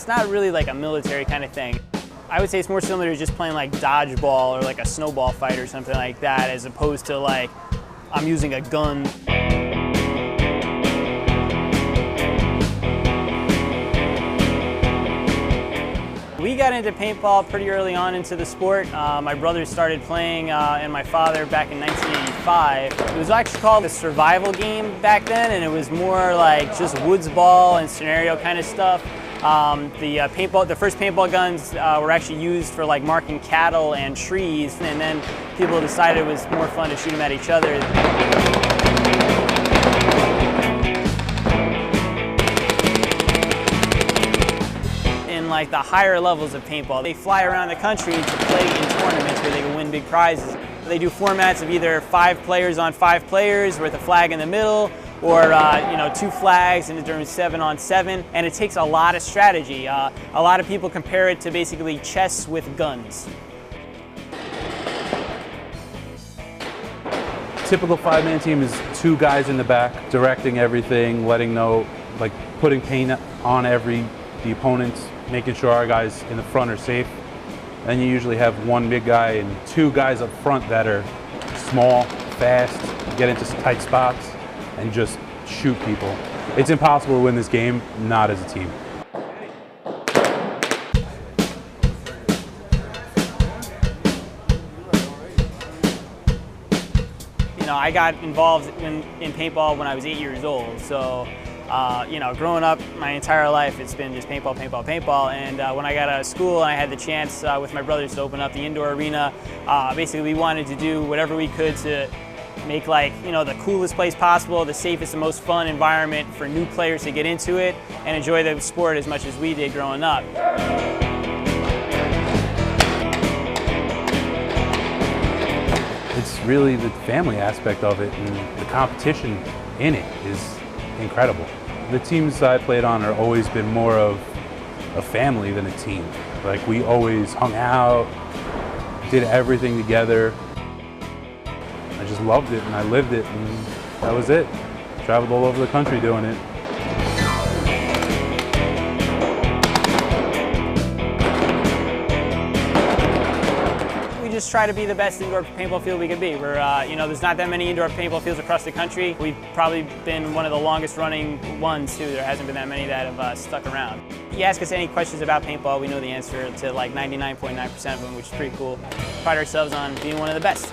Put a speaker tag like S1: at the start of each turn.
S1: It's not really like a military kind of thing. I would say it's more similar to just playing like dodgeball or like a snowball fight or something like that, as opposed to like I'm using a gun. We got into paintball pretty early on into the sport. My brother started playing and my father back in 1985. It was actually called a survival game back then, and it was more like just woods ball and scenario kind of stuff. The first paintball guns were actually used for like marking cattle and trees, and then people decided it was more fun to shoot them at each other. Like the higher levels of paintball, they fly around the country to play in tournaments where they can win big prizes. They do formats of either 5 players on 5 players with a flag in the middle, or 2 flags and during 7 on 7, and it takes a lot of strategy. A lot of people compare it to basically chess with guns.
S2: Typical 5-man team is 2 guys in the back directing everything, letting know, like putting paint on the opponents, making sure our guys in the front are safe. Then you usually have 1 big guy and 2 guys up front that are small, fast, get into tight spots, and just shoot people. It's impossible to win this game, not as a team.
S1: I got involved in paintball when I was 8 years old, so growing up my entire life, it's been just paintball, paintball, paintball. And when I got out of school and I had the chance with my brothers to open up the indoor arena, basically we wanted to do whatever we could to make the coolest place possible, the safest and most fun environment for new players to get into it and enjoy the sport as much as we did growing up.
S2: It's really the family aspect of it, and the competition in it is incredible. The teams I played on have always been more of a family than a team. Like, we always hung out, did everything together. I just loved it and I lived it, and that was it. Traveled all over the country doing it.
S1: Just try to be the best indoor paintball field we can be. There's not that many indoor paintball fields across the country. We've probably been one of the longest running ones too. There hasn't been that many that have stuck around. You ask us any questions about paintball, we know the answer to like 99.9% of them, which is pretty cool. Pride ourselves on being one of the best.